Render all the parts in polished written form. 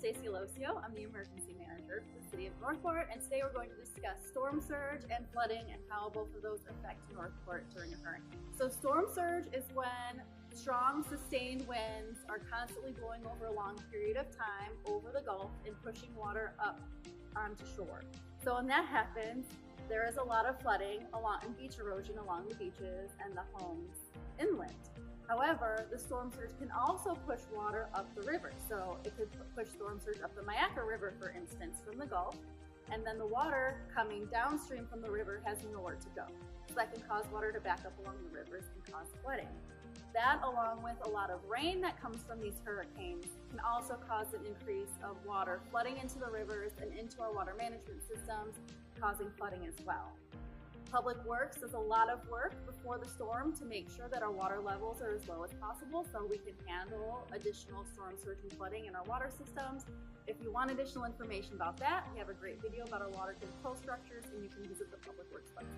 Stacy Losio. I'm the emergency manager for the city of Northport, and today we're going to discuss storm surge and flooding and how both of those affect Northport during a hurricane. So storm surge is when strong, sustained winds are constantly blowing over a long period of time over the Gulf and pushing water up onto shore. So when that happens, there is a lot of flooding and beach erosion along the beaches and the homes inland. However, the storm surge can also push water up the river. So it could push storm surge up the Myakka River, for instance, from the Gulf, and then the water coming downstream from the river has nowhere to go. So that can cause water to back up along the rivers and cause flooding. That, along with a lot of rain that comes from these hurricanes, can also cause an increase of water flooding into the rivers and into our water management systems, causing flooding as well. Public Works does a lot of work before the storm to make sure that our water levels are as low as possible so we can handle additional storm surge and flooding in our water systems. If you want additional information about that, we have a great video about our water control structures, and you can visit the Public Works website.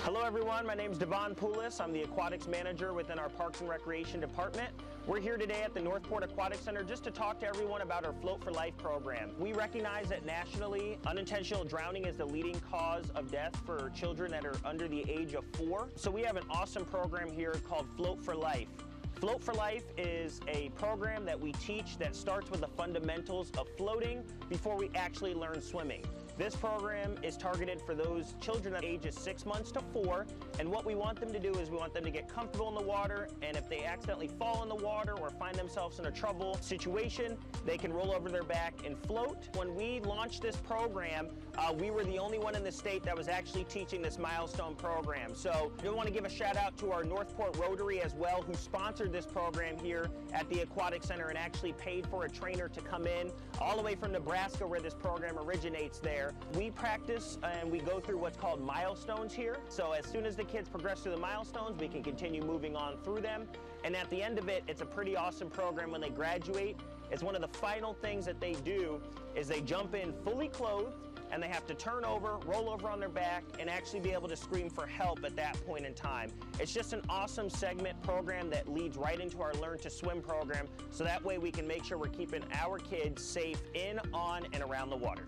Hello everyone, my name is Devon Poulis. I'm the Aquatics Manager within our Parks and Recreation Department. We're here today at the Northport Aquatic Center just to talk to everyone about our Float for Life program. We recognize that nationally, unintentional drowning is the leading cause of death for children that are under the age of 4. So we have an awesome program here called Float for Life. Float for Life is a program that we teach that starts with the fundamentals of floating before we actually learn swimming. This program is targeted for those children at ages 6 months to 4, and what we want them to do is we want them to get comfortable in the water, and if they accidentally fall in the water or find themselves in a trouble situation, they can roll over their back and float. When we launched this program, we were the only one in the state that was actually teaching this milestone program. So we want to give a shout out to our Northport Rotary as well, who sponsored this program here at the Aquatic Center and actually paid for a trainer to come in all the way from Nebraska, where this program originates there. We practice and we go through what's called milestones here. So as soon as the kids progress through the milestones, we can continue moving on through them. And at the end of it, it's a pretty awesome program when they graduate. It's one of the final things that they do is they jump in fully clothed, and they have to turn over, roll over on their back, and actually be able to scream for help at that point in time. It's just an awesome segment program that leads right into our Learn to Swim program, so that way we can make sure we're keeping our kids safe in, on, and around the water.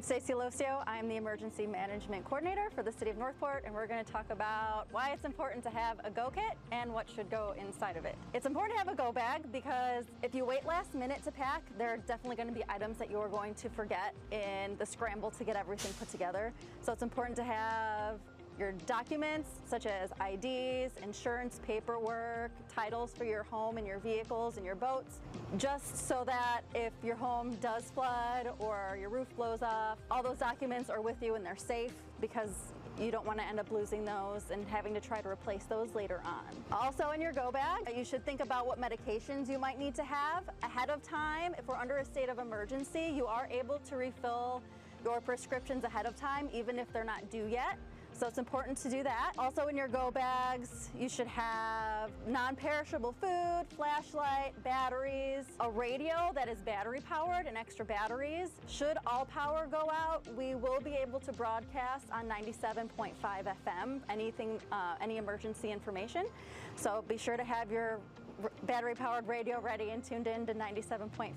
Stacey Locio. I'm the Emergency Management Coordinator for the City of Northport, and we're going to talk about why it's important to have a go kit and what should go inside of it. It's important to have a go bag because if you wait last minute to pack, there are definitely going to be items that you're going to forget in the scramble to get everything put together. So it's important to have your documents such as IDs, insurance paperwork, titles for your home and your vehicles and your boats, just so that if your home does flood or your roof blows off, all those documents are with you and they're safe, because you don't want to end up losing those and having to try to replace those later on. Also in your go bag, you should think about what medications you might need to have ahead of time. If we're under a state of emergency, you are able to refill your prescriptions ahead of time, even if they're not due yet. So it's important to do that. Also in your go bags, you should have non-perishable food, flashlight, batteries, a radio that is battery powered and extra batteries. Should all power go out, we will be able to broadcast on 97.5 FM, any emergency information. So be sure to have your battery powered radio ready and tuned in to 97.5.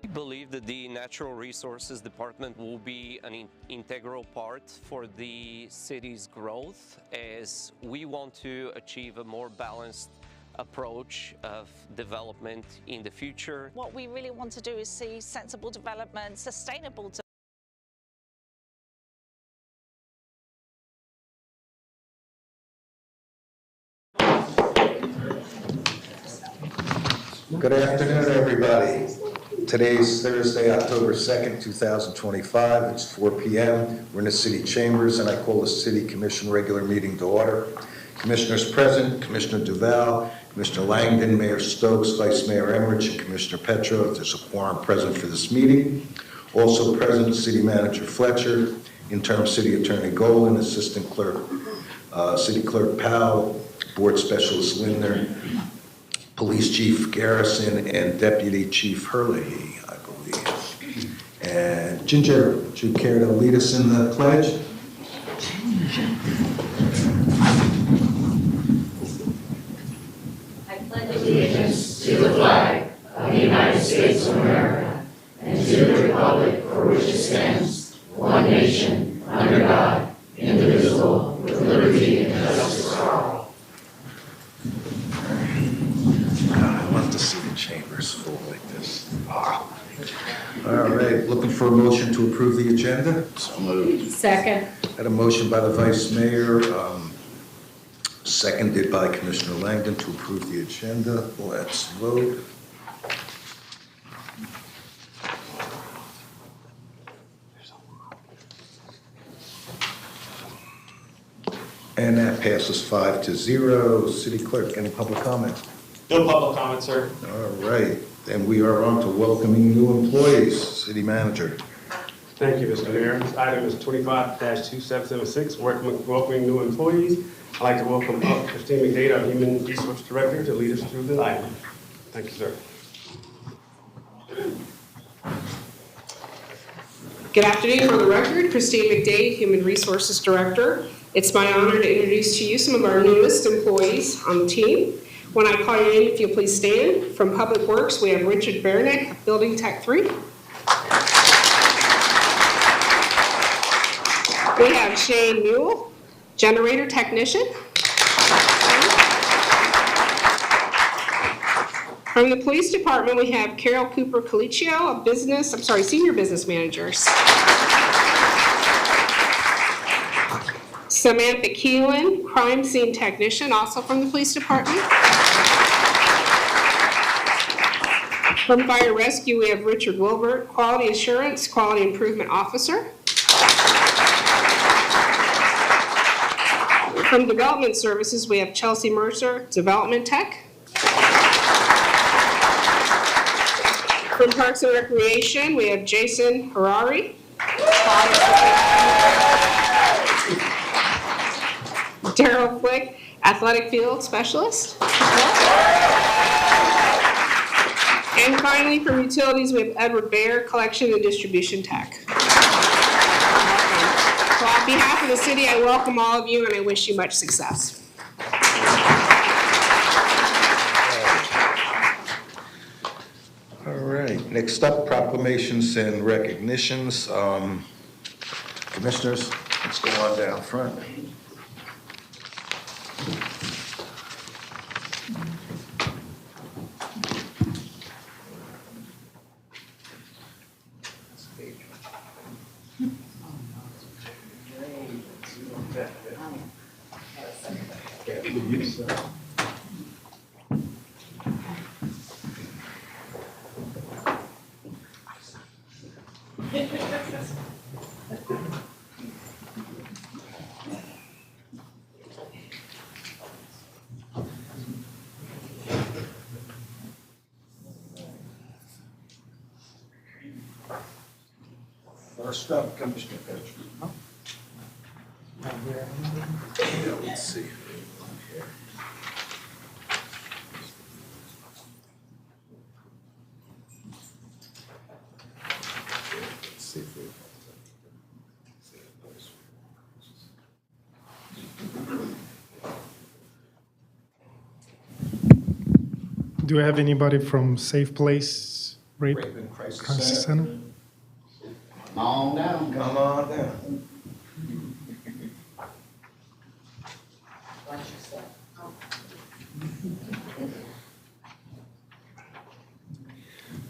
We believe that the Natural Resources Department will be an integral part for the city's growth, as we want to achieve a more balanced approach of development in the future. What we really want to do is see sensible development, sustainable development. Good afternoon, everybody. Today's Thursday, October 2nd, 2025. It's 4 p.m. We're in the City Chambers, and I call the City Commission regular meeting to order. Commissioners present, Commissioner Duval, Commissioner Langdon, Mayor Stokes, Vice Mayor Emmerich, and Commissioner Petro. There's a quorum present for this meeting. Also present, City Manager Fletcher, Interim City Attorney Golan, Assistant Clerk, City Clerk Powell, Board Specialist Lindner, Police Chief Garrison, and Deputy Chief Herlihy, I believe. And Ginger, would you care to lead us in the pledge? I pledge allegiance to the flag of the United States of America and to the republic for which it stands, one nation, under God, indivisible, with liberty and justice for all. I love to see the chambers full like this. Wow. All right, looking for a motion to approve the agenda? So moved. Second. Had a motion by the Vice Mayor, seconded by Commissioner Langdon to approve the agenda. Let's vote. And that passes 5-0. City Clerk, any public comment? No public comment, sir. All right, then we are on to welcoming new employees. City Manager. Thank you, Mr. Mayor. This item is 25-2776, welcoming new employees. I'd like to welcome up Christine McDade, our Human Resource Director, to lead us through the item. Thank you, sir. Good afternoon. For the record, Christine McDade, Human Resources Director. It's my honor to introduce to you some of our newest employees on the team. When I call your name, if you'll please stand. From Public Works, we have Richard Bernick, Building Tech 3. We have Shane Mule, Generator Technician. From the police department, we have Carol Cooper Colicchio, senior business manager. Samantha Keelan, crime scene technician, also from the police department. From fire rescue, we have Richard Wilbert, quality assurance, quality improvement officer. From development services, we have Chelsea Mercer, development tech. From Parks and Recreation, we have Jason Harari. Daryl Flick, athletic field specialist. And finally, from utilities, we have Edward Baer, collection and distribution tech. So on behalf of the city, I welcome all of you and I wish you much success. All right, next up, proclamations and recognitions. Commissioners, let's go on down front. First up, Commissioner Patrick. Yeah, let's see. Do we have anybody from Safe Place Rape Crisis Center? Come on down. Come on down.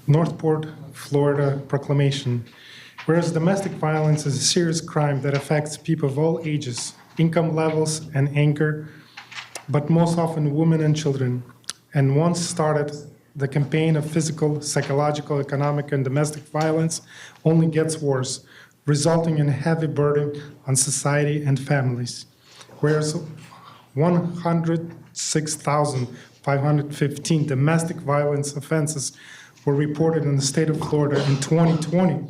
Northport, Florida proclamation. Whereas domestic violence is a serious crime that affects people of all ages, income levels, and anger, but most often women and children, and once started, the campaign of physical, psychological, economic, and domestic violence only gets worse, resulting in a heavy burden on society and families. Whereas 106,515 domestic violence offenses were reported in the state of Florida in 2020,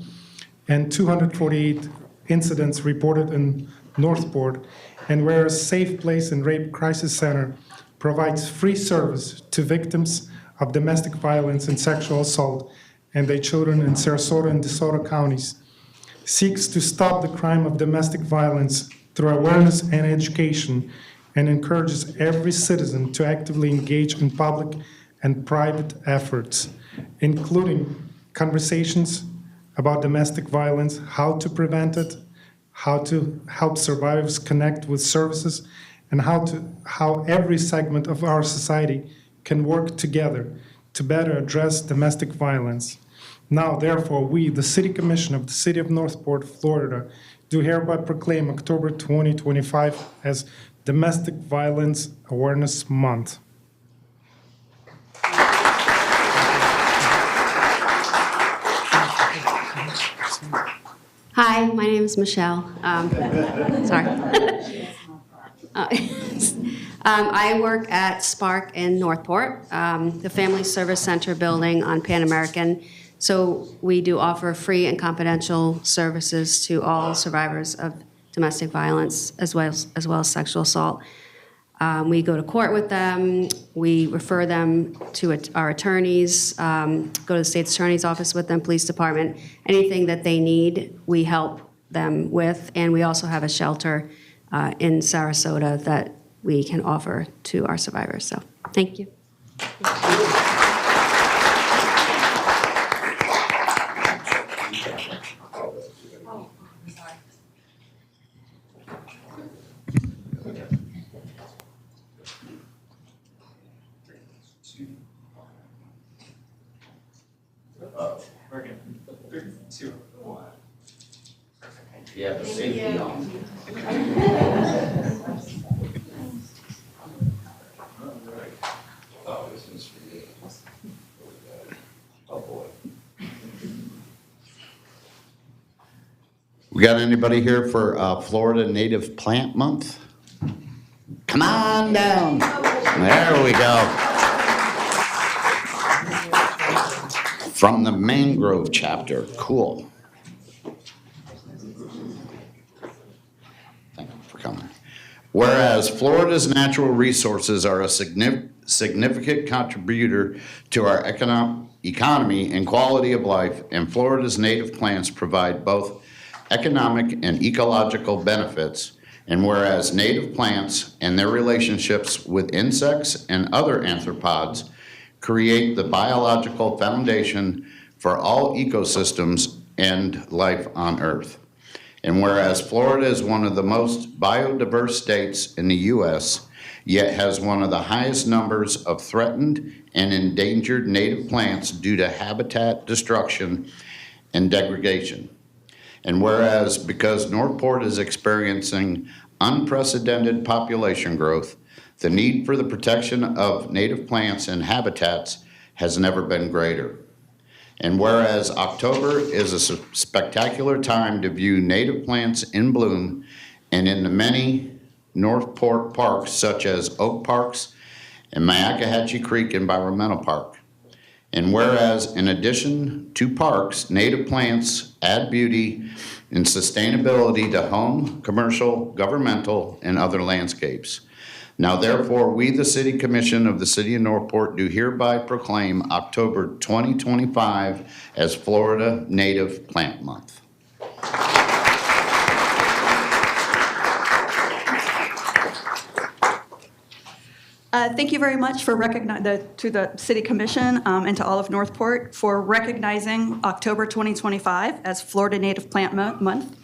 and 248 incidents reported in Northport, and whereas Safe Place and Rape Crisis Center provides free service to victims of domestic violence and sexual assault and their children in Sarasota and DeSoto counties, seeks to stop the crime of domestic violence through awareness and education, and encourages every citizen to actively engage in public and private efforts, including conversations about domestic violence, how to prevent it, how to help survivors connect with services, and how every segment of our society can work together to better address domestic violence. Now, therefore, we, the City Commission of the City of Northport, Florida, do hereby proclaim October 2025 as Domestic Violence Awareness Month. Hi, my name is Michelle. Sorry. I work at Spark in Northport, the Family Service Center building on Pan American. So we do offer free and confidential services to all survivors of domestic violence as well as sexual assault. We go to court with them. We refer them to our attorneys, go to the state's attorney's office with them, police department. Anything that they need, we help them with. And we also have a shelter in Sarasota that we can offer to our survivors. So thank you. We're good. 3, 2, 1. You have the safety on. Oh, this is for you. Oh, boy. We got anybody here for Florida Native Plant Month? Come on down. There we go. From the Mangrove chapter. Cool. Thank you for coming. Whereas Florida's natural resources are a significant contributor to our economy and quality of life, and Florida's native plants provide both economic and ecological benefits, and whereas native plants and their relationships with insects and other arthropods create the biological foundation for all ecosystems and life on Earth. And whereas Florida is one of the most biodiverse states in the U.S., yet has one of the highest numbers of threatened and endangered native plants due to habitat destruction and degradation. And whereas because Northport is experiencing unprecedented population growth, the need for the protection of native plants and habitats has never been greater. And whereas October is a spectacular time to view native plants in bloom, and in the many Northport parks such as Oak Parks and Myakkahatchee Creek Environmental Park. And whereas in addition to parks, native plants add beauty and sustainability to home, commercial, governmental, and other landscapes. Now therefore, we, the City Commission of the City of Northport, do hereby proclaim October 2025 as Florida Native Plant Month. Thank you very much for to the City Commission and to all of Northport for recognizing October 2025 as Florida Native Plant Month.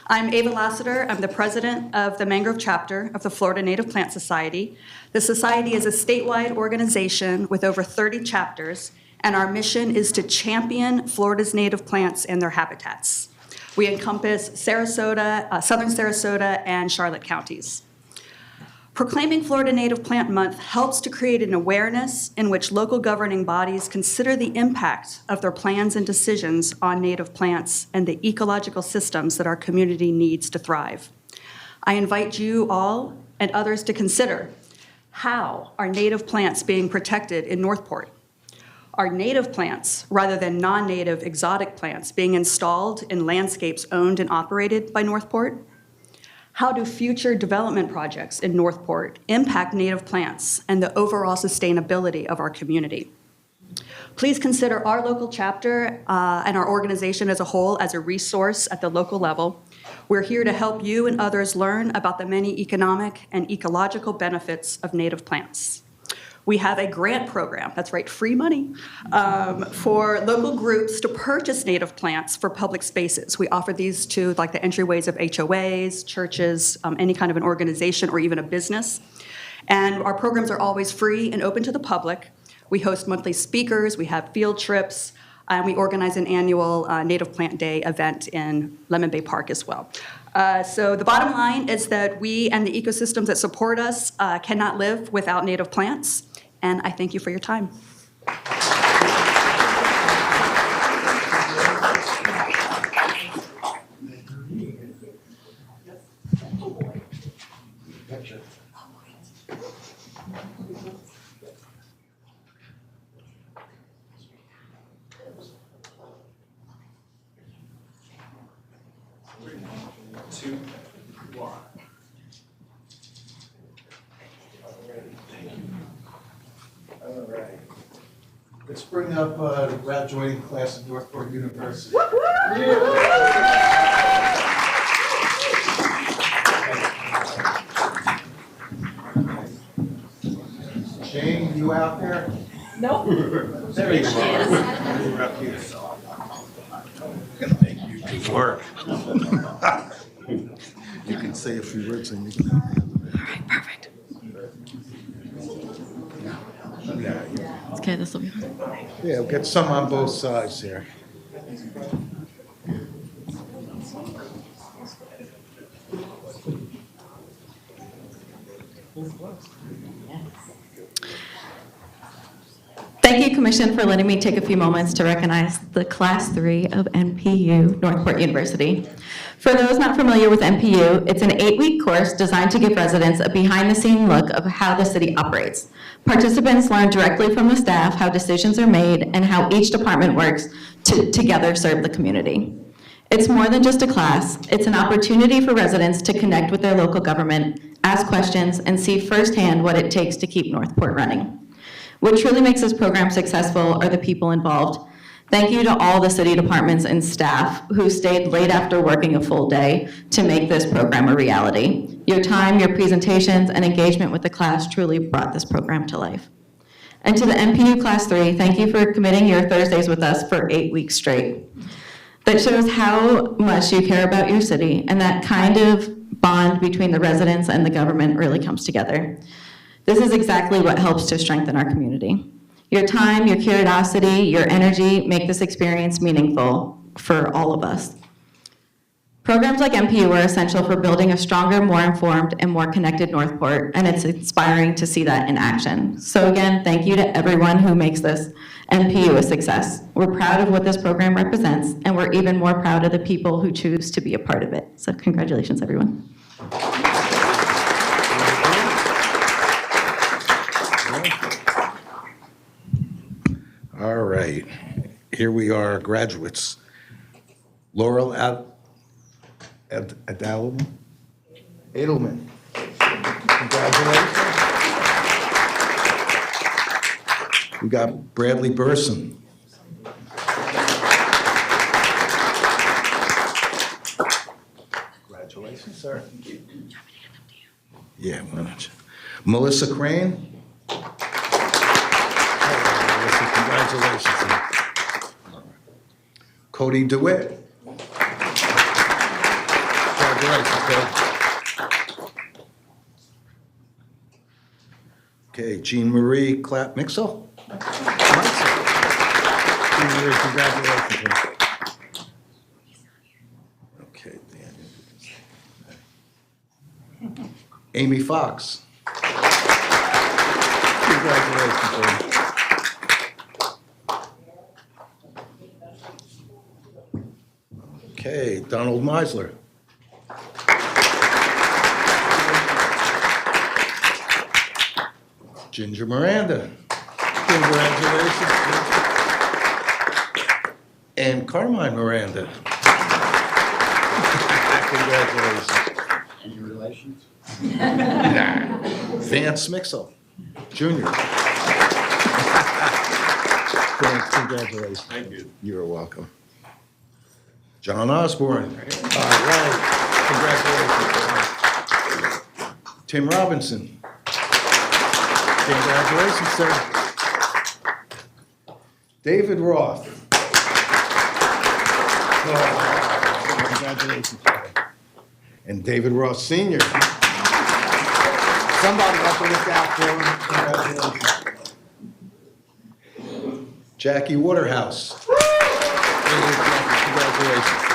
I'm Ava Lassiter. I'm the president of the Mangrove chapter of the Florida Native Plant Society. The Society is a statewide organization with over 30 chapters, and our mission is to champion Florida's native plants and their habitats. We encompass Sarasota, Southern Sarasota, and Charlotte counties. Proclaiming Florida Native Plant Month helps to create an awareness in which local governing bodies consider the impact of their plans and decisions on native plants and the ecological systems that our community needs to thrive. I invite you all and others to consider, how are native plants being protected in Northport? Are native plants, rather than non-native exotic plants, being installed in landscapes owned and operated by Northport? How do future development projects in Northport impact native plants and the overall sustainability of our community? Please consider our local chapter and our organization as a whole as a resource at the local level. We're here to help you and others learn about the many economic and ecological benefits of native plants. We have a grant program, that's right, free money, for local groups to purchase native plants for public spaces. We offer these to like the entryways of HOAs, churches, any kind of an organization or even a business. And our programs are always free and open to the public. We host monthly speakers, we have field trips, and we organize an annual Native Plant Day event in Lemon Bay Park as well. So the bottom line is that we and the ecosystems that support us cannot live without native plants. And I thank you for your time. All right. Let's bring up the graduating class of Northport University. Jane, you out there? Nope. There you are. You're up here. Gonna make you do work. You can say a few words and you can. All right, perfect. Yeah, Okay, this will be fun. Yeah, we'll get some on both sides here. Thank you, Commission, for letting me take a few moments to recognize the Class 3 of NPU, Northport University. For those not familiar with NPU, it's an 8-week course designed to give residents a behind-the-scene look of how the city operates. Participants learn directly from the staff how decisions are made and how each department works to together serve the community. It's more than just a class. It's an opportunity for residents to connect with their local government, ask questions, and see firsthand what it takes to keep Northport running. What truly makes this program successful are the people involved. Thank you to all the city departments and staff who stayed late after working a full day to make this program a reality. Your time, your presentations, and engagement with the class truly brought this program to life. And to the NPU Class 3, thank you for committing your Thursdays with us for 8 weeks straight. That shows how much you care about your city, and that kind of bond between the residents and the government really comes together. This is exactly what helps to strengthen our community. Your time, your curiosity, your energy make this experience meaningful for all of us. Programs like NPU are essential for building a stronger, more informed, and more connected Northport, and it's inspiring to see that in action. So again, thank you to everyone who makes this NPU a success. We're proud of what this program represents, and we're even more proud of the people who choose to be a part of it. So congratulations, everyone. All right, here we are, graduates. Laurel Edelman. Congratulations. We got Bradley Burson. Congratulations, sir. Yeah, why don't you? Melissa Crane. Congratulations. Cody DeWitt. Congratulations, Cody. Okay, Jean Marie Clapp-Mixel. Jean Marie, congratulations. Okay, Dan. Amy Fox. Congratulations. Okay, Donald Meisler. Ginger Miranda. Congratulations. And Carmine Miranda. Congratulations. Any relations? Nah. Vance Mixel, Jr. Congratulations. Thank you. You're welcome. John Osborne. All right. Congratulations. Tim Robinson. Congratulations, sir. David Roth. Oh, congratulations. And David Roth Sr. Somebody have to look out for him. Congratulations. Jackie Waterhouse. Congratulations.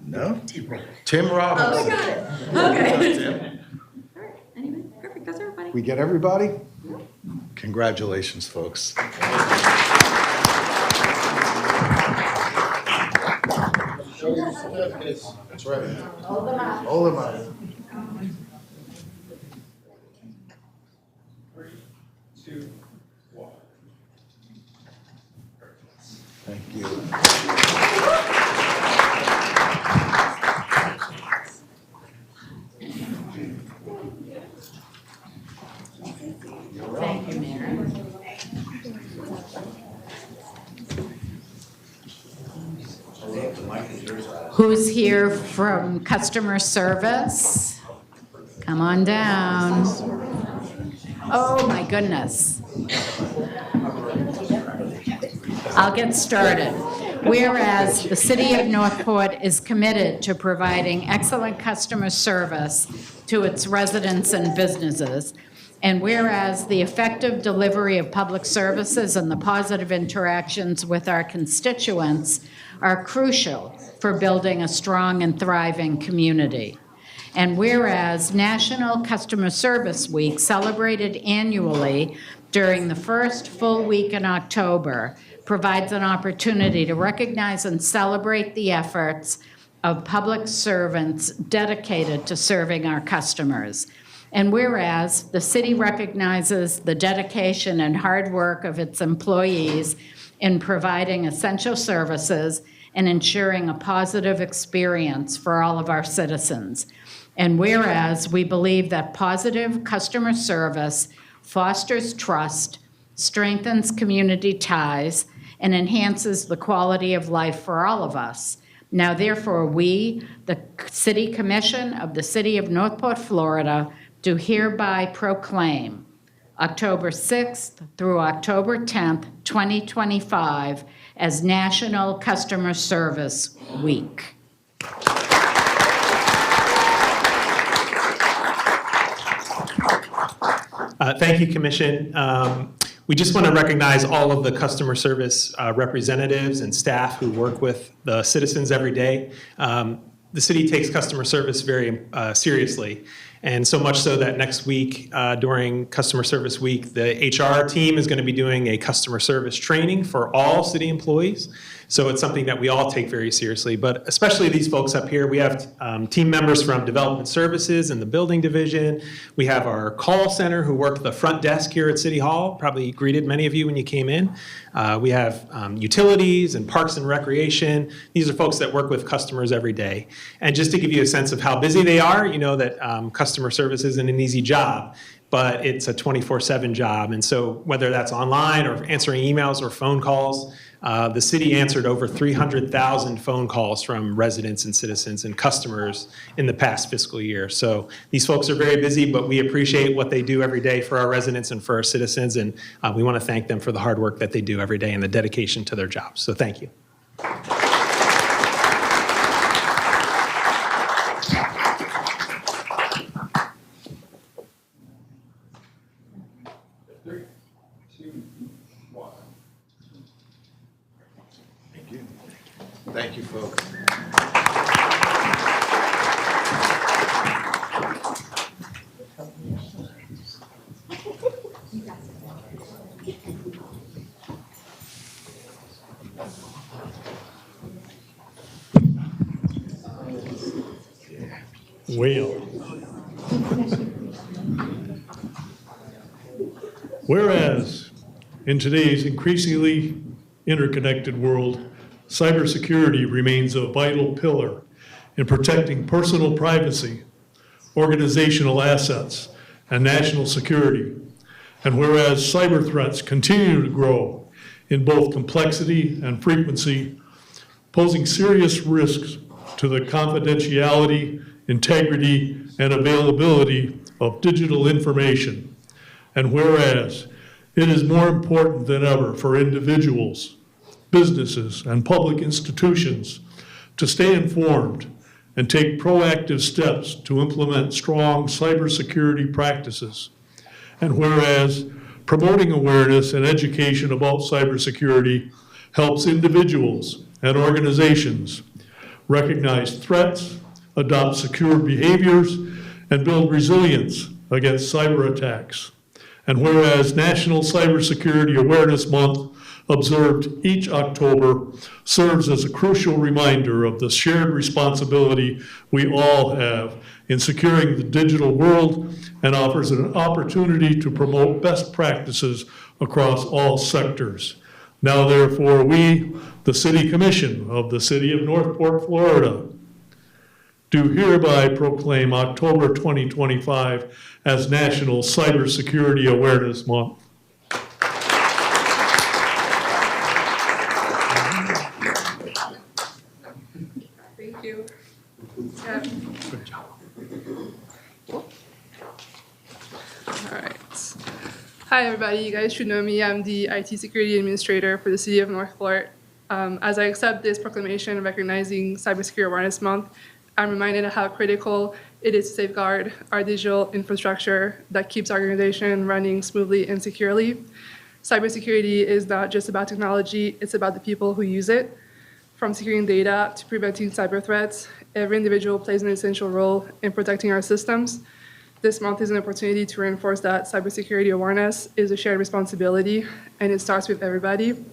No? Tim Robbins. Oh, I got it. Okay. All right, anyway, perfect, that's everybody. We get everybody? Congratulations, folks. Show your certificates. That's right. Hold them out. Hold them out. 3, 2, 1. Thank you. Thank you, Mayor. Who's here from customer service? Come on down. Oh, my goodness. I'll get started. Whereas the City of Northport is committed to providing excellent customer service to its residents and businesses, and whereas the effective delivery of public services and the positive interactions with our constituents are crucial for building a strong and thriving community. And whereas National Customer Service Week, celebrated annually during the first full week in October, provides an opportunity to recognize and celebrate the efforts of public servants dedicated to serving our customers. And whereas the city recognizes the dedication and hard work of its employees in providing essential services and ensuring a positive experience for all of our citizens. And whereas we believe that positive customer service fosters trust, strengthens community ties, and enhances the quality of life for all of us. Now, therefore, we, the City Commission of the City of Northport, Florida, do hereby proclaim October 6th through October 10th, 2025 as National Customer Service Week. Thank you, Commission. We just want to recognize all of the customer service representatives and staff who work with the citizens every day. The city takes customer service very seriously, and so much so that next week during Customer Service Week, the HR team is going to be doing a customer service training for all city employees. So it's something that we all take very seriously, but especially these folks up here. We have team members from Development Services and the Building Division. We have our call center who work the front desk here at City Hall, probably greeted many of you when you came in. We have utilities and Parks and Recreation. These are folks that work with customers every day. And just to give you a sense of how busy they are, you know that customer service isn't an easy job, but it's a 24/7 job. And so whether that's online or answering emails or phone calls, the city answered over 300,000 phone calls from residents and citizens and customers in the past fiscal year. So these folks are very busy, but we appreciate what they do every day for our residents and for our citizens. And we want to thank them for the hard work that they do every day and the dedication to their jobs. So thank you. Thank you, folks. Well, whereas in today's increasingly interconnected world, cybersecurity remains a vital pillar in protecting personal privacy, organizational assets, and national security. And whereas cyber threats continue to grow in both complexity and frequency, posing serious risks to the confidentiality, integrity, and availability of digital information. And whereas it is more important than ever for individuals, businesses, and public institutions to stay informed and take proactive steps to implement strong cybersecurity practices. And whereas promoting awareness and education about cybersecurity helps individuals and organizations recognize threats, adopt secure behaviors, and build resilience against cyber attacks. And whereas National Cybersecurity Awareness Month, observed each October, serves as a crucial reminder of the shared responsibility we all have in securing the digital world, and offers an opportunity to promote best practices across all sectors. Now, therefore, we, the City Commission of the City of Northport, Florida, do hereby proclaim October 2025 as National Cybersecurity Awareness Month. Thank you. Good job. All right. Hi, everybody. You guys should know me. I'm the IT Security Administrator for the City of Northport. As I accept this proclamation recognizing Cybersecurity Awareness Month, I'm reminded of how critical it is to safeguard our digital infrastructure that keeps our organization running smoothly and securely. Cybersecurity is not just about technology, it's about the people who use it. From securing data to preventing cyber threats, every individual plays an essential role in protecting our systems. This month is an opportunity to reinforce that cybersecurity awareness is a shared responsibility, and it starts with everybody.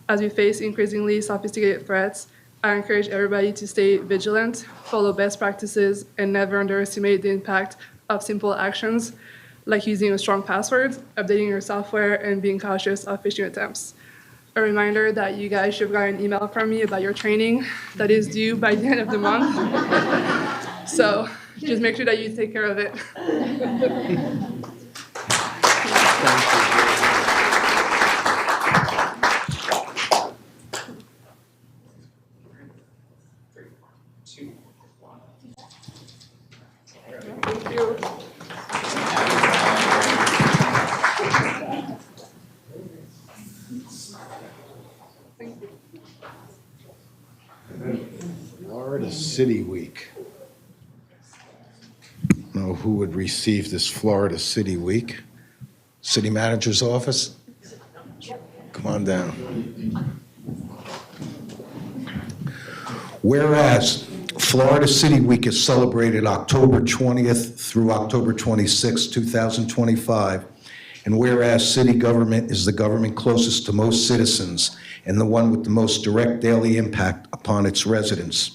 As we face increasingly sophisticated threats, I encourage everybody to stay vigilant, follow best practices, and never underestimate the impact of simple actions like using a strong password, updating your software, and being cautious of phishing attempts. A reminder that you guys should have gotten an email from me about your training that is due by the end of the month. So just make sure that you take care of it. Thank you. Florida City Week. Know who would receive this Florida City Week? City Manager's office? Come on down. Whereas Florida City Week is celebrated October 20th through October 26th, 2025, and whereas city government is the government closest to most citizens and the one with the most direct daily impact upon its residents.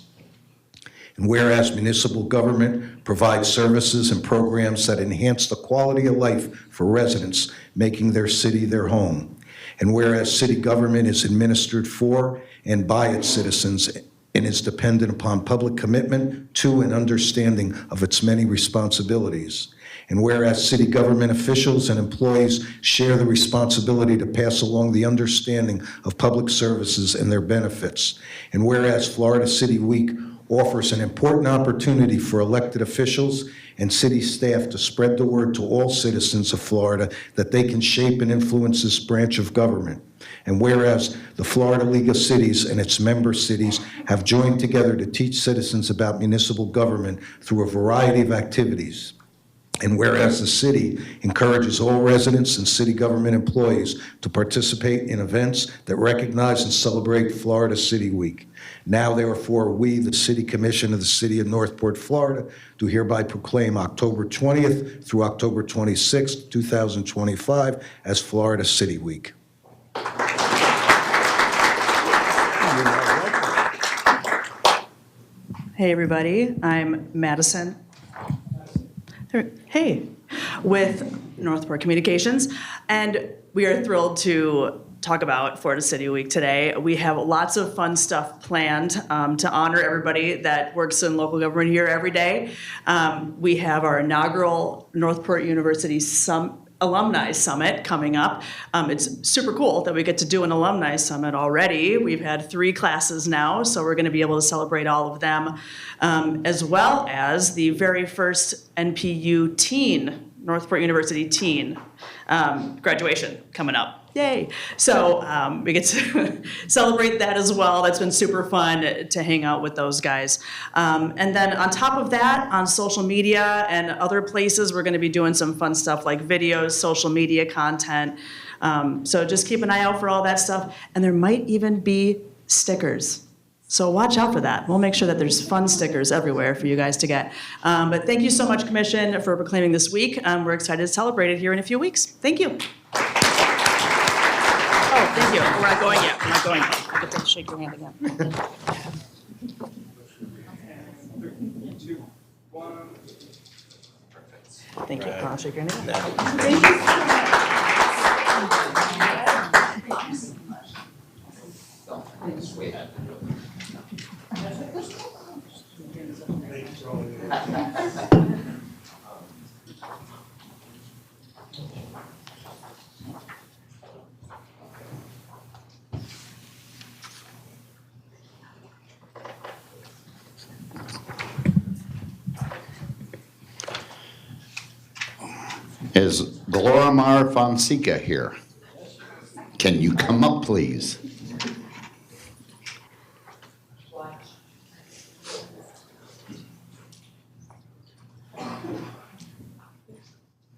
And whereas municipal government provides services and programs that enhance the quality of life for residents, making their city their home. And whereas city government is administered for and by its citizens and is dependent upon public commitment to and understanding of its many responsibilities. And whereas city government officials and employees share the responsibility to pass along the understanding of public services and their benefits. And whereas Florida City Week offers an important opportunity for elected officials and city staff to spread the word to all citizens of Florida that they can shape and influence this branch of government. And whereas the Florida League of Cities and its member cities have joined together to teach citizens about municipal government through a variety of activities. And whereas the city encourages all residents and city government employees to participate in events that recognize and celebrate Florida City Week. Now, therefore, we, the City Commission of the City of Northport, Florida, do hereby proclaim October 20th through October 26th, 2025 as Florida City Week. Hey, everybody. I'm Madison. Hey, with Northport Communications, and we are thrilled to talk about Florida City Week today. We have lots of fun stuff planned to honor everybody that works in local government here every day. We have our inaugural Northport University Alumni Summit coming up. It's super cool that we get to do an alumni summit already. We've had 3 classes now, so we're going to be able to celebrate all of them, as well as the very first NPU teen, Northport University teen graduation coming up. Yay. So we get to celebrate that as well. That's been super fun to hang out with those guys. And then on top of that, on social media and other places, we're going to be doing some fun stuff like videos, social media content. So just keep an eye out for all that stuff. And there might even be stickers. So watch out for that. We'll make sure that there's fun stickers everywhere for you guys to get. But thank you so much, Commission, for proclaiming this week. We're excited to celebrate it here in a few weeks. Thank you. Oh, thank you. We're not going yet. We're not going yet. I get to shake your hand again. Thank you. I'll shake your hand again. Thank you so much. Is Glorimar Fonseca here? Can you come up, please?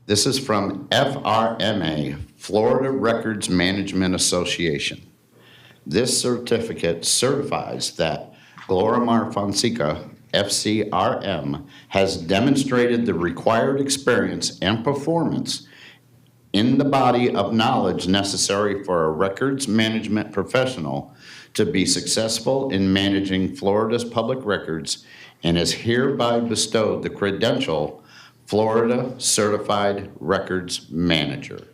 This is from FRMA, Florida Records Management Association. This certificate certifies that Glorimar Fonseca, FCRM, has demonstrated the required experience and performance in the body of knowledge necessary for a records management professional to be successful in managing Florida's public records, and is hereby bestowed the credential Florida Certified Records Manager.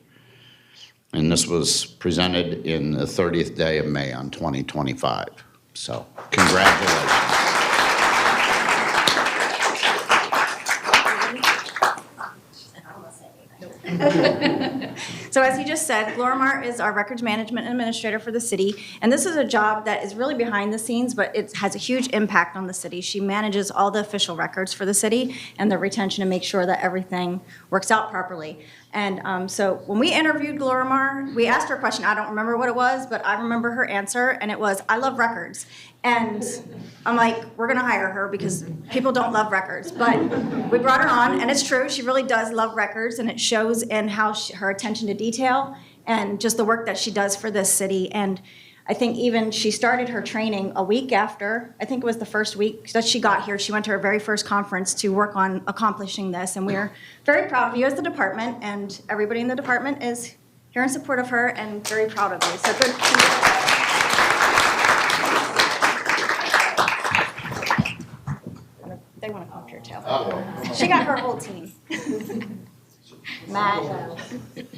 And this was presented in the 30th day of May on 2025. So, congratulations. So as he just said, Glorimar is our records management administrator for the city, and this is a job that is really behind the scenes, but it has a huge impact on the city. She manages all the official records for the city and the retention to make sure that everything works out properly. And so when we interviewed Glorimar, we asked her a question. I don't remember what it was, but I remember her answer, and it was, "I love records." And I'm like, we're gonna hire her because people don't love records. But we brought her on, and it's true, she really does love records, and it shows in how her attention to detail and just the work that she does for this city. And I think even she started her training a week after, I think it was the first week that she got here. She went to her very first conference to work on accomplishing this. And we're very proud of you as the department, and everybody in the department is here in support of her and very proud of you. So good. They want to come up your tail. She got her whole team. Matt. Thank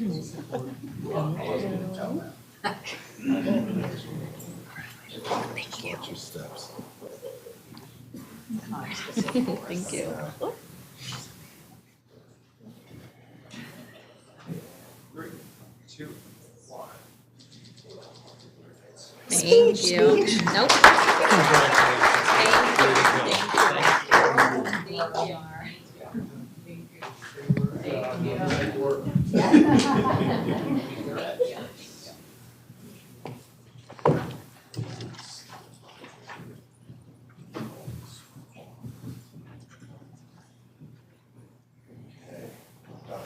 you. Thank you. 3, 2, 1. Thank you. Nope.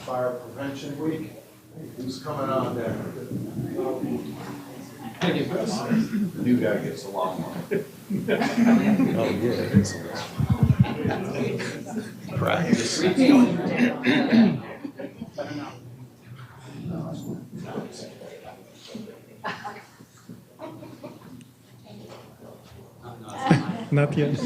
Fire Prevention Week. Who's coming on there? The new guy gets a long one. Oh, yeah. Practice. Not yet.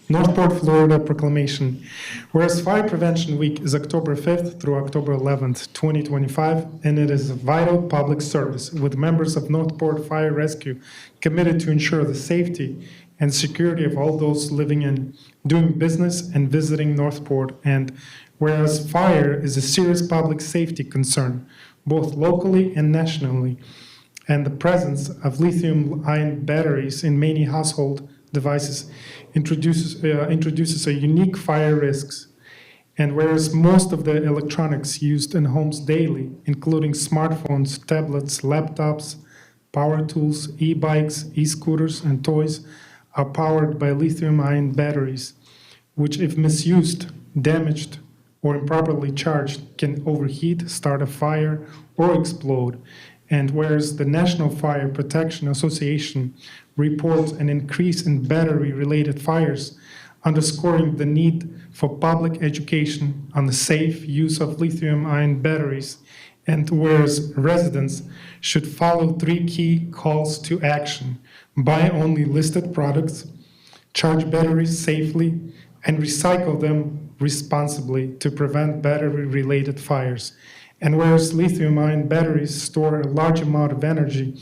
Northport, Florida proclamation. Whereas Fire Prevention Week is October 5th through October 11th, 2025, and it is a vital public service with members of Northport Fire Rescue committed to ensure the safety and security of all those living in, doing business, and visiting Northport. And whereas fire is a serious public safety concern, both locally and nationally, and the presence of lithium-ion batteries in many household devices introduces a unique fire risks. And whereas most of the electronics used in homes daily, including smartphones, tablets, laptops, power tools, e-bikes, e-scooters, and toys, are powered by lithium-ion batteries, which, if misused, damaged, or improperly charged, can overheat, start a fire, or explode. And whereas the National Fire Protection Association reports an increase in battery-related fires, underscoring the need for public education on the safe use of lithium-ion batteries, and whereas residents should follow 3 key calls to action: buy only listed products, charge batteries safely, and recycle them responsibly to prevent battery-related fires. And whereas lithium-ion batteries store a large amount of energy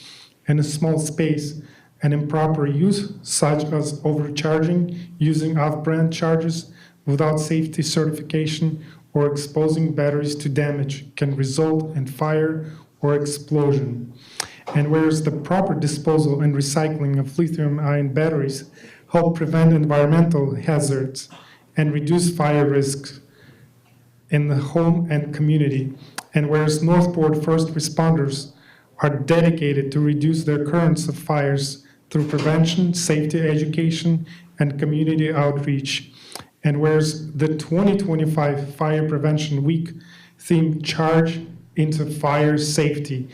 in a small space, and improper use, such as overcharging, using off-brand chargers without safety certification, or exposing batteries to damage, can result in fire or explosion. And whereas the proper disposal and recycling of lithium-ion batteries help prevent environmental hazards and reduce fire risks in the home and community, and whereas Northport first responders are dedicated to reduce the occurrence of fires through prevention, safety education, and community outreach, And whereas the 2025 Fire Prevention Week theme Charge into Fire Safety,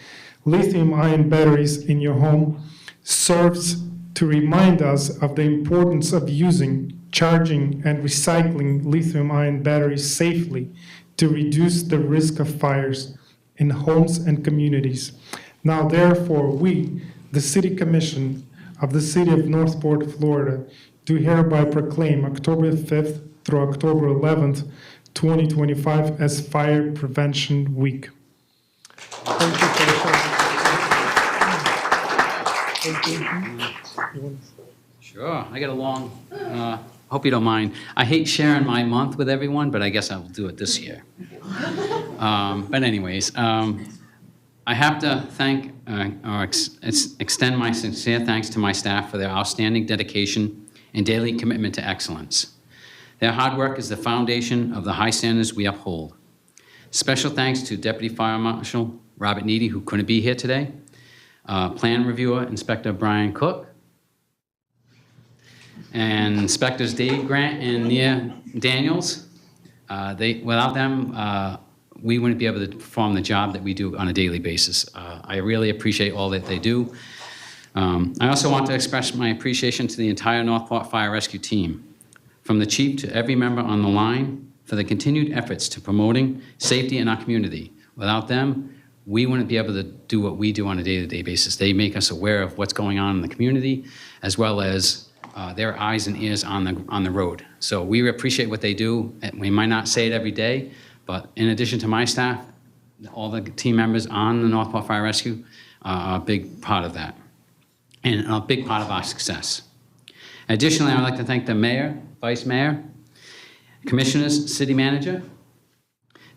lithium-ion batteries in your home serves to remind us of the importance of using, charging, and recycling lithium-ion batteries safely to reduce the risk of fires in homes and communities. Now, therefore, we, the City Commission of the City of Northport, Florida, do hereby proclaim October 5th through October 11th, 2025 as Fire Prevention Week. Thank you for the Sure, I got a long, hope you don't mind. I hate sharing my month with everyone, but I guess I'll do it this year. But anyways, I have to thank or extend my sincere thanks to my staff for their outstanding dedication and daily commitment to excellence. Their hard work is the foundation of the high standards we uphold. Special thanks to Deputy Fire Marshal Robert Needy, who couldn't be here today, Plan Reviewer Inspector Brian Cook, and Inspectors Dave Grant and Nia Daniels. Without them, we wouldn't be able to perform the job that we do on a daily basis. I really appreciate all that they do. I also want to express my appreciation to the entire Northport Fire Rescue team, from the chief to every member on the line, for the continued efforts to promoting safety in our community. Without them, we wouldn't be able to do what we do on a day-to-day basis. They make us aware of what's going on in the community, as well as their eyes and ears on the road. So we appreciate what they do. We might not say it every day, but in addition to my staff, all the team members on the Northport Fire Rescue are a big part of that, and a big part of our success. Additionally, I'd like to thank the mayor, vice mayor, commissioners, city manager,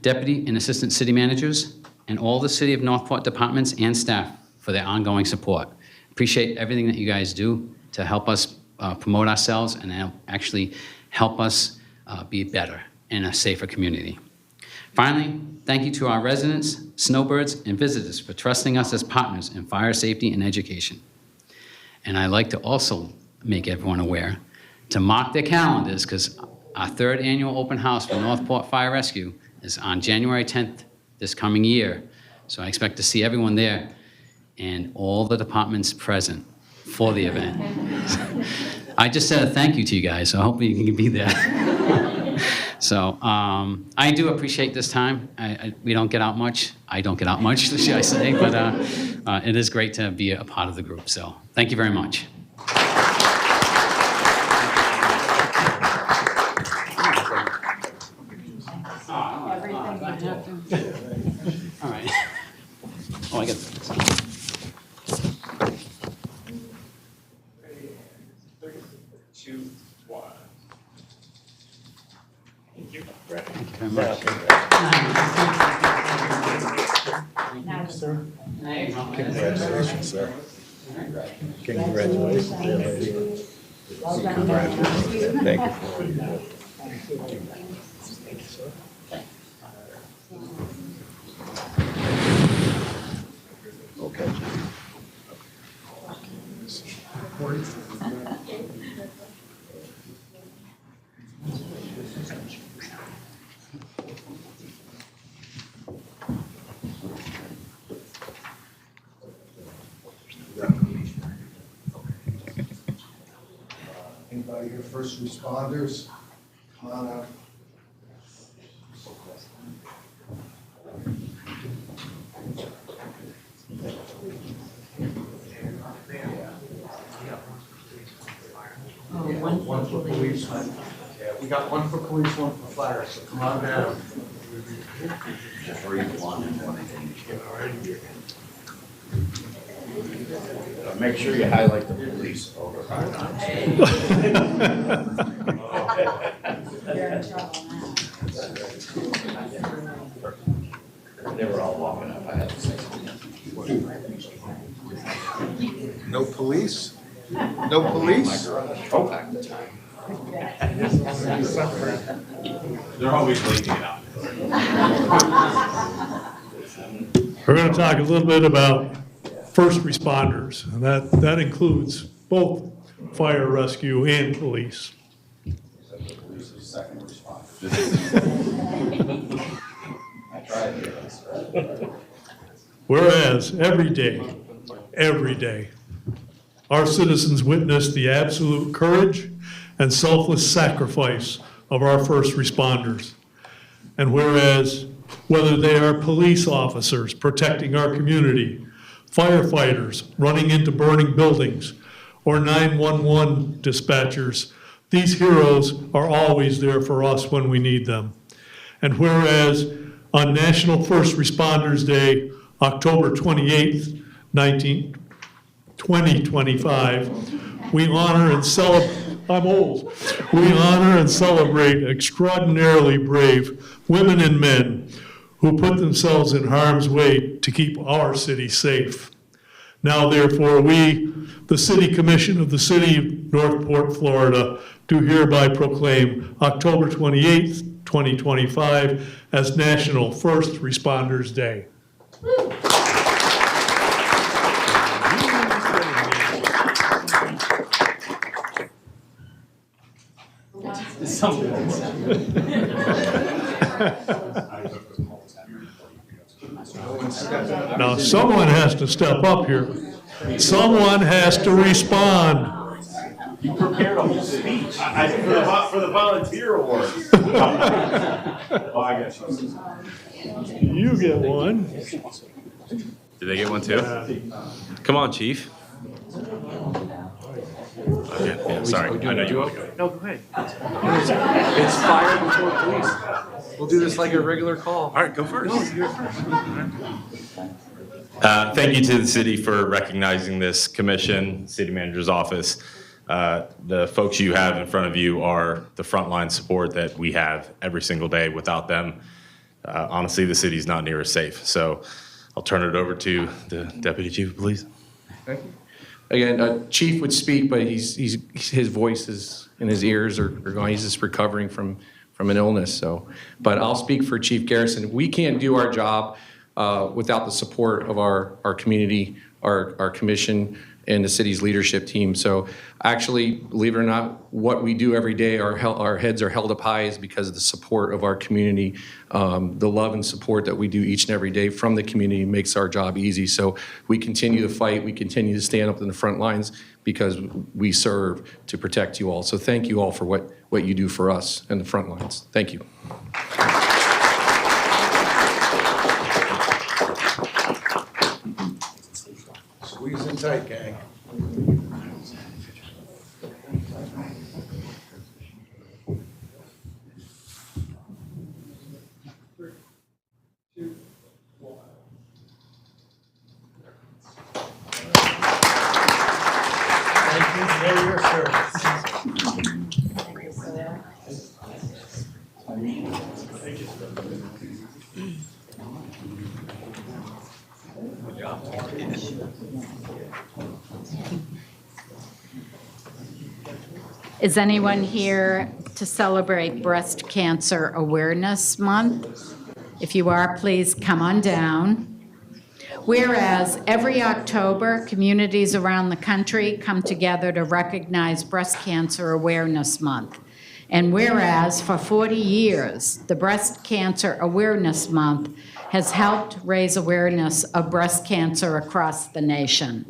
deputy and assistant city managers, and all the City of Northport departments and staff for their ongoing support. Appreciate everything that you guys do to help us promote ourselves and actually help us be better in a safer community. Finally, thank you to our residents, snowbirds, and visitors for trusting us as partners in fire safety and education. And I'd like to also make everyone aware to mark their calendars, because our third annual open house for Northport Fire Rescue is on January 10th this coming year. So I expect to see everyone there and all the departments present for the event. I just said a thank you to you guys, so I hope you can be there. So I do appreciate this time. We don't get out much. I don't get out much, should I say, but it is great to be a part of the group. So thank you very much. All right. Oh, I got this. Thank you. Thank you very much. Sir. Congratulations, sir. Congratulations. Congratulations. Thank you. Okay. Anybody here, first responders? Come on up. One for police. Yeah, we got one for police, one for fire, so come on down. Just read one and one thing. Make sure you highlight the police over 5 times. They were all walking up, I had to say something. No police? No police? Oh, back the time. They're always leaving out. We're going to talk a little bit about first responders, and that includes both fire rescue and police. second responder. I tried to. Whereas every day, our citizens witness the absolute courage and selfless sacrifice of our first responders. And whereas whether they are police officers protecting our community, firefighters running into burning buildings, or 911 dispatchers, these heroes are always there for us when we need them. And whereas on National First Responders Day, October 28th, 2025, we honor and celebrate, I'm old, we honor and celebrate extraordinarily brave women and men who put themselves in harm's way to keep our city safe. Now therefore, we, the City Commission of the City of Northport, Florida, do hereby proclaim October 28th, 2025 as National First Responders Day. Now, someone has to step up here. Someone has to respond. You prepared a whole speech. For the volunteer award. Oh, I got you. You get one. Did they get one too? Come on, Chief. Okay, yeah, sorry. I know you want to go. No, go ahead. It's fire before police. We'll do this like a regular call. All right, go first. No, you're first. Thank you to the city for recognizing this commission, city manager's office. The folks you have in front of you are the frontline support that we have every single day. Without them, honestly, the city's not near as safe. So I'll turn it over to the Deputy Chief of Police. Thank you. Again, Chief would speak, but his voice is in his ears are going. He's just recovering from an illness. So, but I'll speak for Chief Garrison. We can't do our job without the support of our community, our commission, and the city's leadership team. So actually, believe it or not, what we do every day, our heads are held up high is because of the support of our community. The love and support that we do each and every day from the community makes our job easy. So we continue to fight, we continue to stand up in the front lines because we serve to protect you all. So thank you all for what you do for us in the front lines. Thank you. Squeeze in tight, gang. Thank you for your service. Good job. Is anyone here to celebrate Breast Cancer Awareness Month? If you are, please come on down. Whereas every October, communities around the country come together to recognize Breast Cancer Awareness Month. And whereas for 40 years, the Breast Cancer Awareness Month has helped raise awareness of breast cancer across the nation.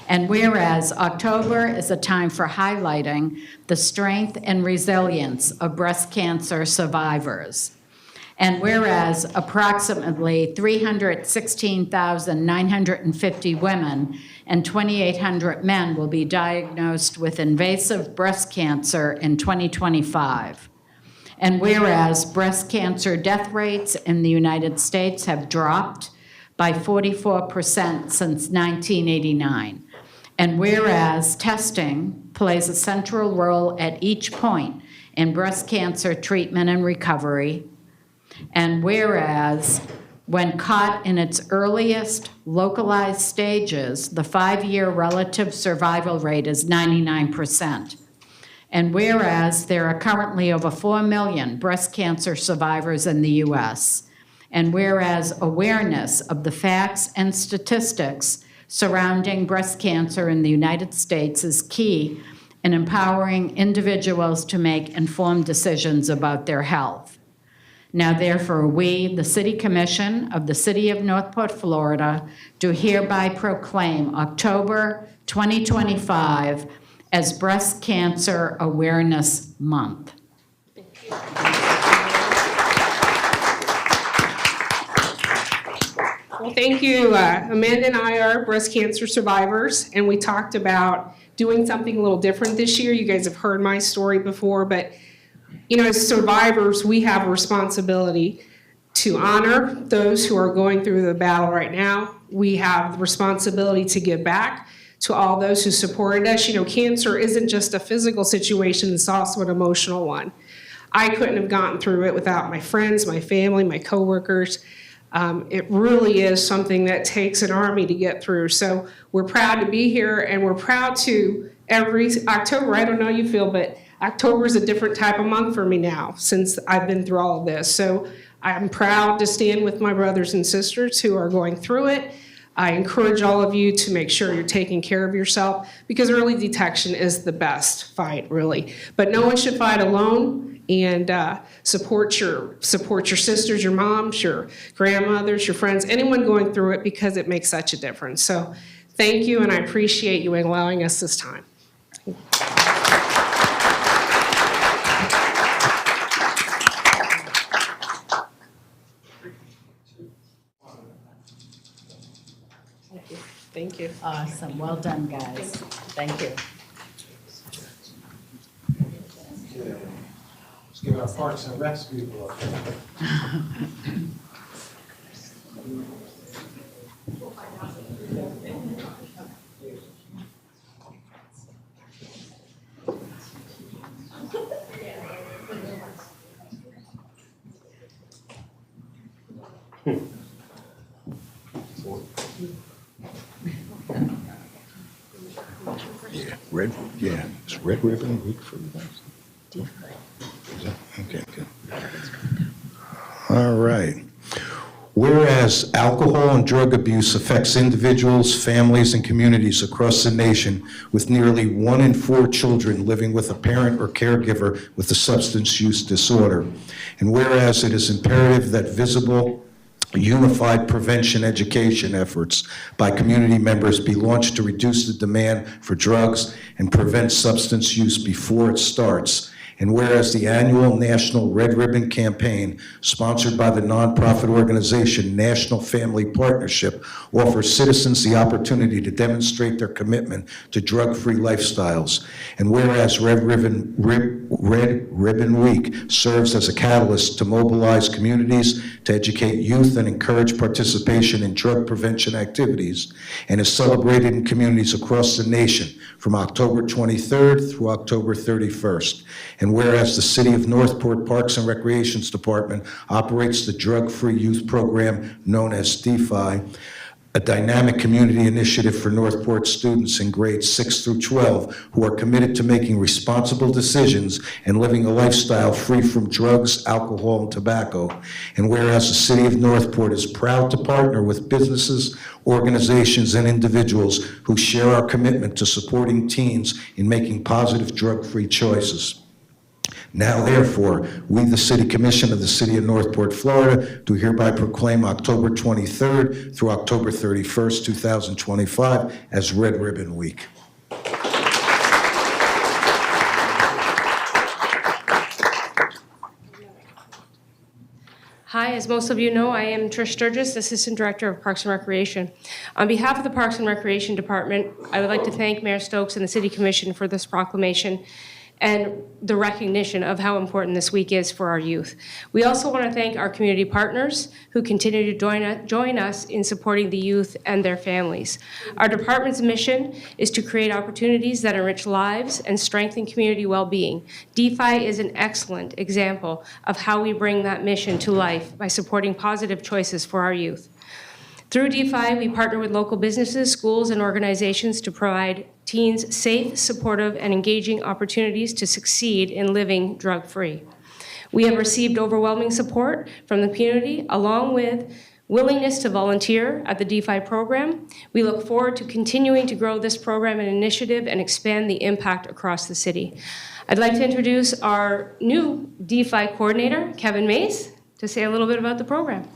And whereas October is a time for highlighting the strength and resilience of breast cancer survivors. And whereas approximately 316,950 women and 2,800 men will be diagnosed with invasive breast cancer in 2025. And whereas breast cancer death rates in the United States have dropped by 44% since 1989. And whereas testing plays a central role at each point in breast cancer treatment and recovery. And whereas when caught in its earliest localized stages, the 5-year relative survival rate is 99%. And whereas there are currently over 4 million breast cancer survivors in the U.S., and whereas awareness of the facts and statistics surrounding breast cancer in the United States is key in empowering individuals to make informed decisions about their health. Now therefore, we, the City Commission of the City of Northport, Florida, do hereby proclaim October 2025 as Breast Cancer Awareness Month. Well, thank you. Amanda and I are breast cancer survivors, and we talked about doing something a little different this year. You guys have heard my story before, but as survivors, we have a responsibility to honor those who are going through the battle right now. We have the responsibility to give back to all those who supported us. Cancer isn't just a physical situation, it's also an emotional one. I couldn't have gotten through it without my friends, my family, my coworkers. It really is something that takes an army to get through. So we're proud to be here, and we're proud to every October, I don't know how you feel, but October is a different type of month for me now since I've been through all of this. So I'm proud to stand with my brothers and sisters who are going through it. I encourage all of you to make sure you're taking care of yourself, because early detection is the best fight, really. But no one should fight alone, and support your sisters, your moms, your grandmothers, your friends, anyone going through it, because it makes such a difference. So thank you, and I appreciate you allowing us this time. Thank you. Awesome. Well done, guys. Thank you. Let's give our Parks and Recs people it's Red Ribbon Week for you guys. Okay, good. All right. Whereas alcohol and drug abuse affects individuals, families, and communities across the nation, with nearly 1 in 4 children living with a parent or caregiver with a substance use disorder. And whereas it is imperative that visible, unified prevention education efforts by community members be launched to reduce the demand for drugs and prevent substance use before it starts. And whereas the annual National Red Ribbon Campaign, sponsored by the nonprofit organization National Family Partnership, offers citizens the opportunity to demonstrate their commitment to drug-free lifestyles. And whereas Red Ribbon Week serves as a catalyst to mobilize communities, to educate youth and encourage participation in drug prevention activities, and is celebrated in communities across the nation from October 23rd through October 31st. And whereas the City of Northport Parks and Recreations Department operates the Drug-Free Youth Program known as DeFi, a dynamic community initiative for Northport students in grades 6 through 12 who are committed to making responsible decisions and living a lifestyle free from drugs, alcohol, and tobacco. And whereas the City of Northport is proud to partner with businesses, organizations, and individuals who share our commitment to supporting teens in making positive drug-free choices. Now, therefore, we, the City Commission of the City of Northport, Florida, do hereby proclaim October 23rd through October 31st, 2025 as Red Ribbon Week. Hi, as most of you know, I am Trish Sturgis, Assistant Director of Parks and Recreation. On behalf of the Parks and Recreation Department, I would like to thank Mayor Stokes and the City Commission for this proclamation and the recognition of how important this week is for our youth. We also want to thank our community partners who continue to join us in supporting the youth and their families. Our department's mission is to create opportunities that enrich lives and strengthen community well-being. DeFi is an excellent example of how we bring that mission to life by supporting positive choices for our youth. Through DeFi, we partner with local businesses, schools, and organizations to provide teens safe, supportive, and engaging opportunities to succeed in living drug-free. We have received overwhelming support from the community, along with willingness to volunteer at the DeFi program. We look forward to continuing to grow this program and initiative and expand the impact across the city. I'd like to introduce our new DeFi coordinator, Kevin Mays, to say a little bit about the program.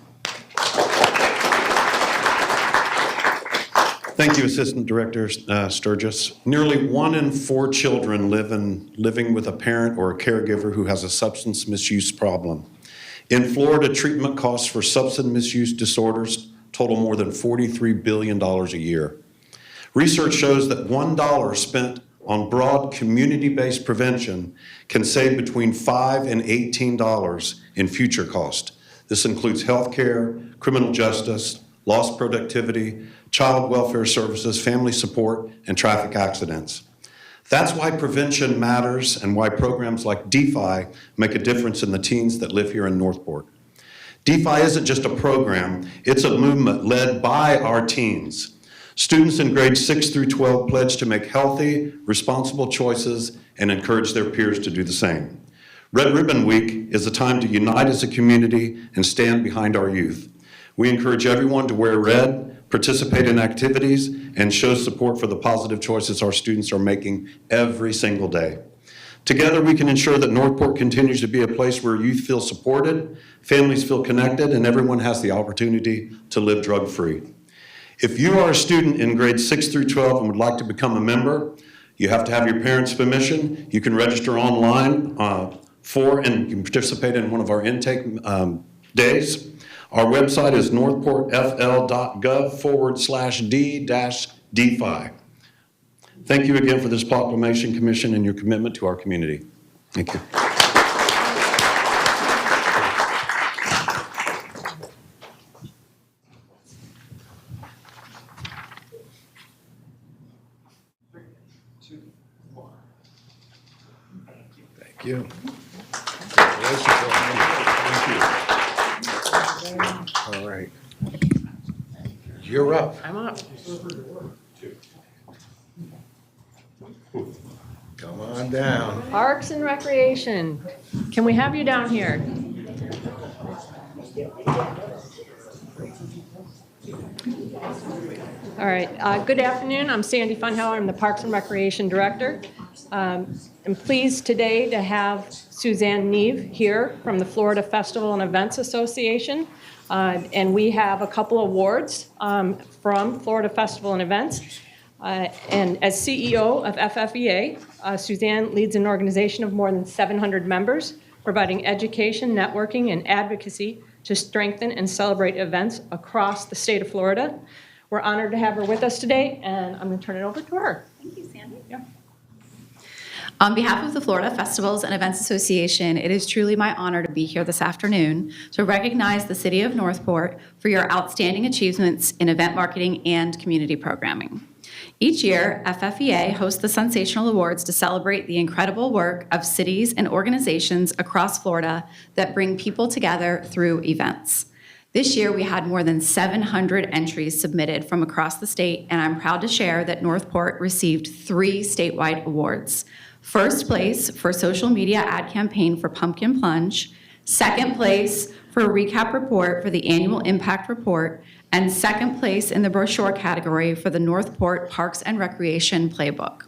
Thank you, Assistant Director Sturgis. Nearly 1 in 4 children living with a parent or a caregiver who has a substance misuse problem. In Florida, treatment costs for substance misuse disorders total more than $43 billion a year. Research shows that $1 spent on broad community-based prevention can save between $5 and $18 in future cost. This includes health care, criminal justice, lost productivity, child welfare services, family support, and traffic accidents. That's why prevention matters and why programs like DeFi make a difference in the teens that live here in Northport. DeFi isn't just a program, it's a movement led by our teens. Students in grades 6 through 12 pledge to make healthy, responsible choices and encourage their peers to do the same. Red Ribbon Week is a time to unite as a community and stand behind our youth. We encourage everyone to wear red, participate in activities, and show support for the positive choices our students are making every single day. Together, we can ensure that Northport continues to be a place where youth feel supported, families feel connected, and everyone has the opportunity to live drug-free. If you are a student in grades 6 through 12 and would like to become a member, you have to have your parents' permission. You can register online and you can participate in one of our intake days. Our website is northportfl.gov/d-DeFi. Thank you again for this proclamation, Commission, and your commitment to our community. Thank you. Thank you. All right. You're up. I'm up. Come on down. Parks and Recreation. Can we have you down here? All right. Good afternoon. I'm Sandy Funheller. I'm the Parks and Recreation Director. I'm pleased today to have Suzanne Neve here from the Florida Festival and Events Association. And we have a couple awards from Florida Festival and Events. And as CEO of FFEA, Suzanne leads an organization of more than 700 members, providing education, networking, and advocacy to strengthen and celebrate events across the state of Florida. We're honored to have her with us today, and I'm going to turn it over to her. Thank you, Sandy. Yeah. On behalf of the Florida Festivals and Events Association, it is truly my honor to be here this afternoon to recognize the City of Northport for your outstanding achievements in event marketing and community programming. Each year, FFEA hosts the Sensational Awards to celebrate the incredible work of cities and organizations across Florida that bring people together through events. This year, we had more than 700 entries submitted from across the state, and I'm proud to share that Northport received 3 statewide awards. First place for social media ad campaign for Pumpkin Plunge, second place for a recap report for the annual impact report, and second place in the brochure category for the Northport Parks and Recreation Playbook.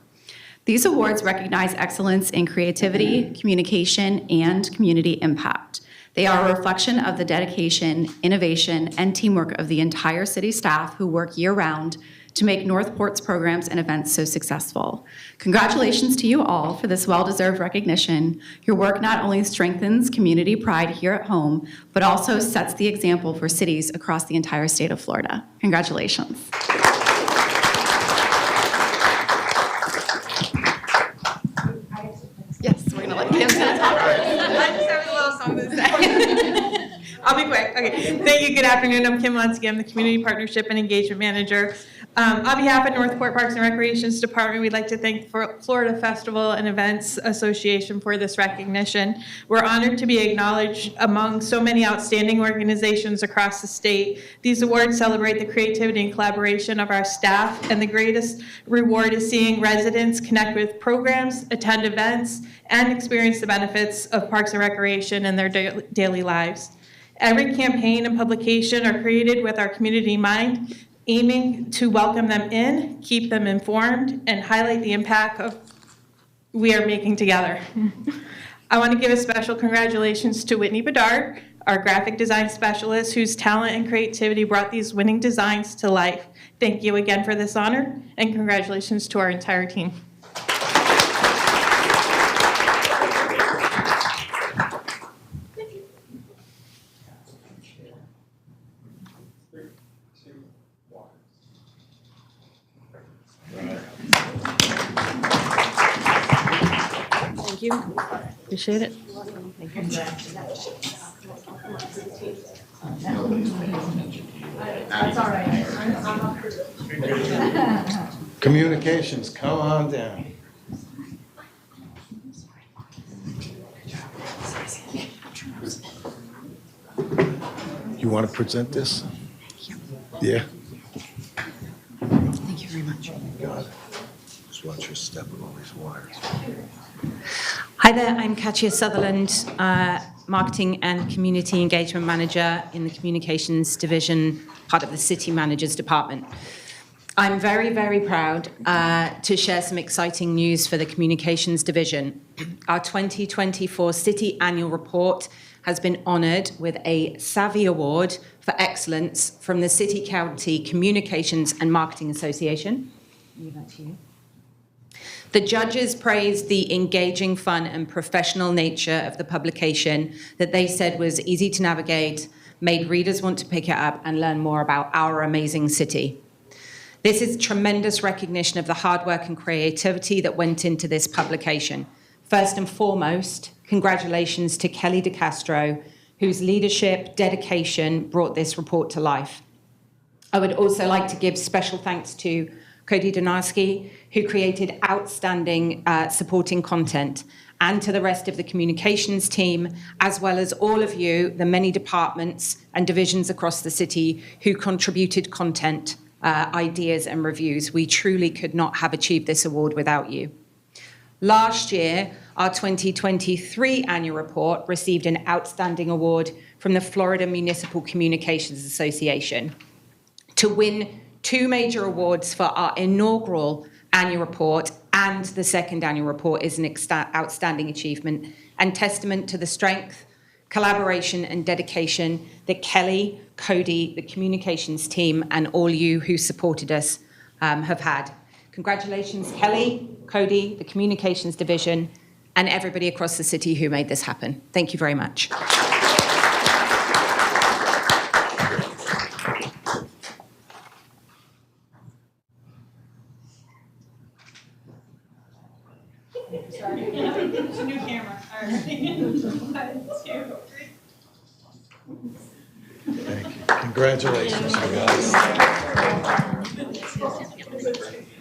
These awards recognize excellence in creativity, communication, and community impact. They are a reflection of the dedication, innovation, and teamwork of the entire city staff who work year-round to make Northport's programs and events so successful. Congratulations to you all for this well-deserved recognition. Your work not only strengthens community pride here at home, but also sets the example for cities across the entire state of Florida. Congratulations. Yes, we're gonna let Kim's gonna talk. I just have a little something to say. I'll be quick. Okay. Thank you. Good afternoon. I'm Kim Lunsky. I'm the Community Partnership and Engagement Manager. On behalf of Northport Parks and Recreations Department, we'd like to thank Florida Festival and Events Association for this recognition. We're honored to be acknowledged among so many outstanding organizations across the state. These awards celebrate the creativity and collaboration of our staff, and the greatest reward is seeing residents connect with programs, attend events, and experience the benefits of Parks and Recreation in their daily lives. Every campaign and publication are created with our community in mind, aiming to welcome them in, keep them informed, and highlight the impact of we are making together. I want to give a special congratulations to Whitney Bedard, our graphic design specialist, whose talent and creativity brought these winning designs to life. Thank you again for this honor, and congratulations to our entire team. Thank you. Appreciate it. That's all right. Communications, come on down. You want to present this? Yeah. Thank you very much. Got it. Just watch your step with all these wires. Hi there, I'm Katia Sutherland, Marketing and Community Engagement Manager in the Communications Division, part of the City Manager's Department. I'm very, very proud to share some exciting news for the Communications Division. Our 2024 City Annual Report has been honored with a Savvy Award for Excellence from the City County Communications and Marketing Association. Leave that to you. The judges praised the engaging, fun, and professional nature of the publication that they said was easy to navigate, made readers want to pick it up and learn more about our amazing city. This is tremendous recognition of the hard work and creativity that went into this publication. First and foremost, congratulations to Kelly DeCastro, whose leadership, dedication brought this report to life. I would also like to give special thanks to Cody Donarski, who created outstanding supporting content, and to the rest of the communications team, as well as all of you, the many departments and divisions across the city who contributed content, ideas, and reviews. We truly could not have achieved this award without you. Last year, our 2023 annual report received an outstanding award from the Florida Municipal Communications Association. To win 2 major awards for our inaugural annual report and the second annual report is an outstanding achievement and testament to the strength, collaboration, and dedication that Kelly, Cody, the communications team, and all you who supported us have had. Congratulations, Kelly, Cody, the communications division, and everybody across the city who made this happen. Thank you very much. It's a new camera. All right. 1, 2, 3. Thank you. Congratulations, you guys.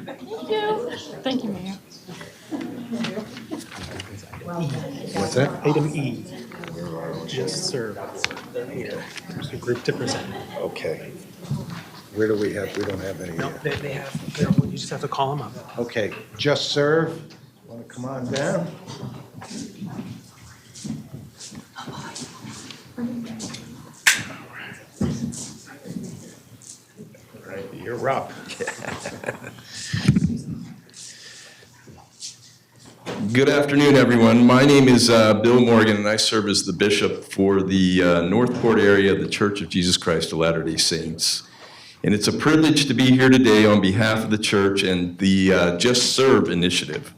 Thank you. Thank you, Mayor. What's that? Item E, just serve. They're here. The group to present. Okay. Where do we have, we don't have any No, here. they have, you just have to call them up. Okay, just serve. Want to come on down? All right, you're up. Good afternoon, everyone. My name is Bill Morgan, and I serve as the bishop for the Northport area of the Church of Jesus Christ of Latter-day Saints. And it's a privilege to be here today on behalf of the church and the Just Serve initiative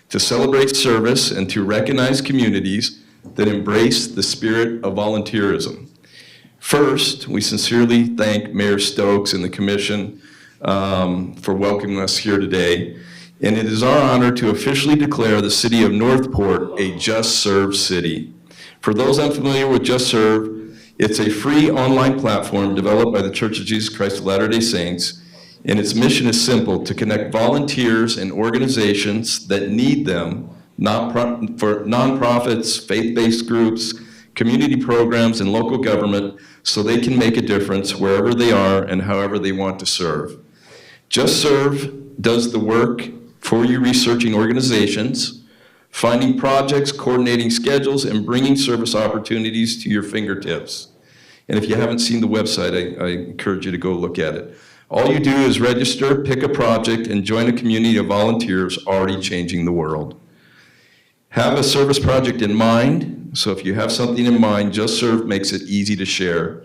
to celebrate service and to recognize communities that embrace the spirit of volunteerism. First, we sincerely thank Mayor Stokes and the commission for welcoming us here today. And it is our honor to officially declare the city of Northport a Just Serve city. For those unfamiliar with Just Serve, it's a free online platform developed by the Church of Jesus Christ of Latter-day Saints, and its mission is simple: to connect volunteers and organizations that need them, for nonprofits, faith-based groups, community programs, and local government, so they can make a difference wherever they are and however they want to serve. Just Serve does the work for you researching organizations, finding projects, coordinating schedules, and bringing service opportunities to your fingertips. And if you haven't seen the website, I encourage you to go look at it. All you do is register, pick a project, and join a community of volunteers already changing the world. Have a service project in mind. So if you have something in mind, Just Serve makes it easy to share.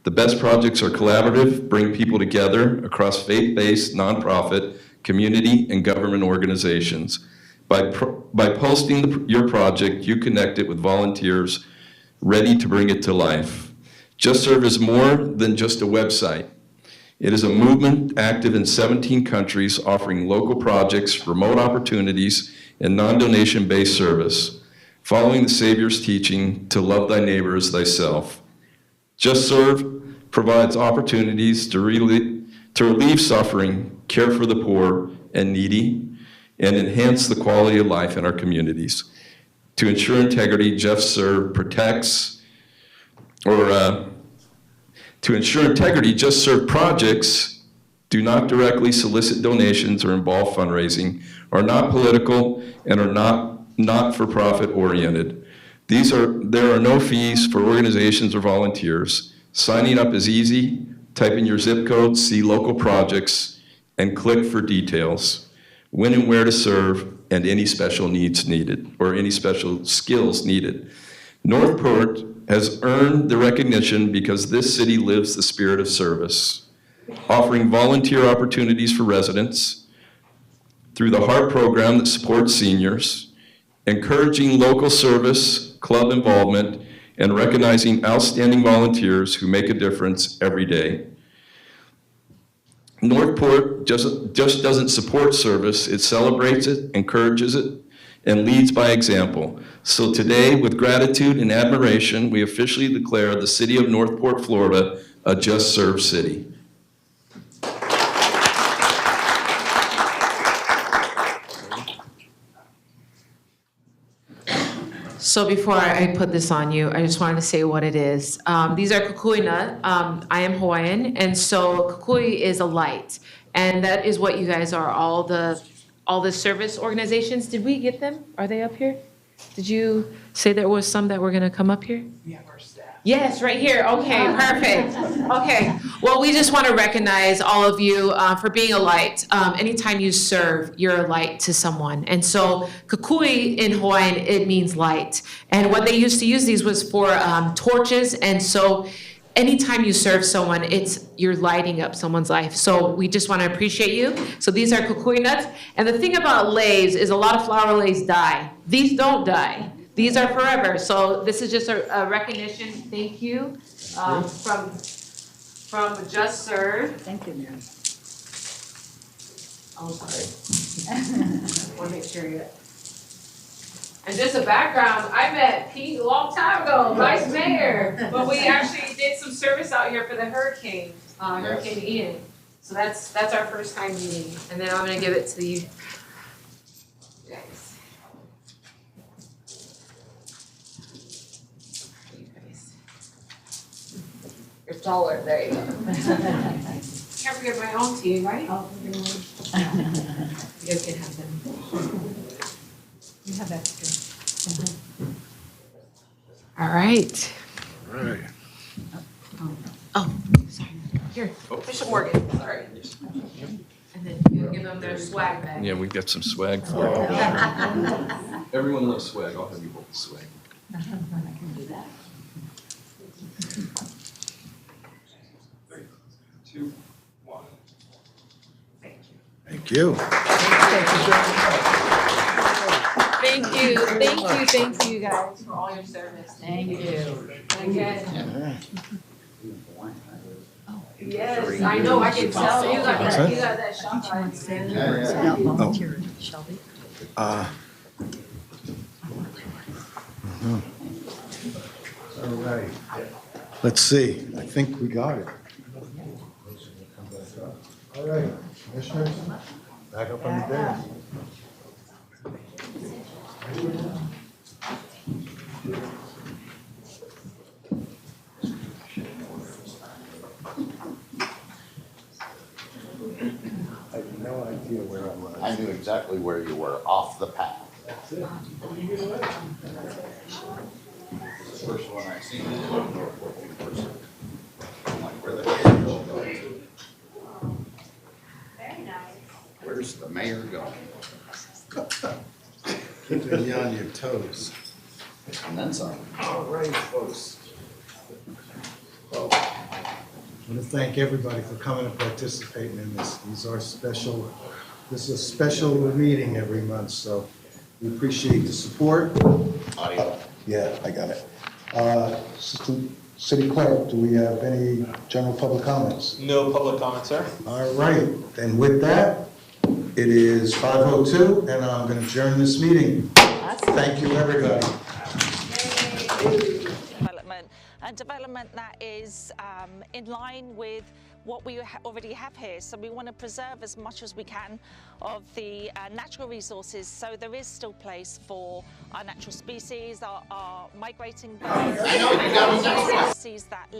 The best projects are collaborative, bring people together across faith-based, nonprofit, community, and government organizations. By posting your project, you connect it with volunteers ready to bring it to life. Just Serve is more than just a website. It is a movement active in 17 countries offering local projects, remote opportunities, and non-donation based service, following the Savior's teaching to love thy neighbor as thyself. Just Serve provides opportunities to relieve suffering, care for the poor and needy, and enhance the quality of life in our communities. To ensure integrity, Just Serve protects, to ensure integrity, Just Serve projects do not directly solicit donations or involve fundraising, are not political, and are not for-profit oriented. There are no fees for organizations or volunteers. Signing up is easy. Type in your zip code, see local projects, and click for details. When and where to serve, and any special needs needed, or any special skills needed. Northport has earned the recognition because this city lives the spirit of service, offering volunteer opportunities for residents through the HEART program that supports seniors, encouraging local service, club involvement, and recognizing outstanding volunteers who make a difference every day. Northport just doesn't support service, it celebrates it, encourages it, and leads by example. So today, with gratitude and admiration, we officially declare the city of Northport, Florida, a Just Serve city. So before I put this on you, I just wanted to say what it is. These are kukui nut. I am Hawaiian, and so kukui is a light, and that is what you guys are. All the service organizations. Did we get them? Are they up here? Did you say there was some that were going to come up here? We have our staff. Yes, right here. Okay, perfect. Okay. Well, we just want to recognize all of you for being a light. Anytime you serve, you're a light to someone. And so kukui in Hawaiian, it means light. And what they used to use these was for torches. And so anytime you serve someone, you're lighting up someone's life. So we just want to appreciate you. So these are kukui nuts. And the thing about leis is a lot of flower leis die. These don't die. These are forever. So this is just a recognition. Thank you from Just Serve. Thank you, Mary. Oh, sorry. I want to make sure you. And just a background, I met Pete a long time ago, vice mayor, but we actually did some service out here for the hurricane, Hurricane Ian. So that's our first time meeting, and then I'm gonna give it to you guys. You're taller, there you go. Can't forget my own team, right? You guys can have them. You have extra. All right. All right. Oh, sorry. Here, Bishop Morgan, sorry. And then you give them their swag bag. Yeah, we got some swag for you. Everyone loves swag. I'll have you hold the swag. I can do that. 3, 2, 1. Thank you. Thank you guys for all your service. Thank you. And again. Yes, I know, I can tell, you got that shot right. Shelby. All right. Let's see. I think we got it. All right, commissioners, back up on the bench. I have no idea where I was. I knew exactly where you were, off the path. That's it. First one I seen was Northport University. There you go. Keeping you on your toes. And then some. All right, folks. Well, I want to thank everybody for coming and participating in this. This is a special meeting every month, so we appreciate the support. Audio. Yeah, I got it. Assistant City Clerk, do we have any general public comments? No public comment, sir. All right, and with that, it is 5:02, and I'm going to adjourn this meeting. Thank you, everybody. Development that is in line with what we already have here. So we want to preserve as much as we can of the natural resources, so there is still place for our natural species, our migrating birds, species that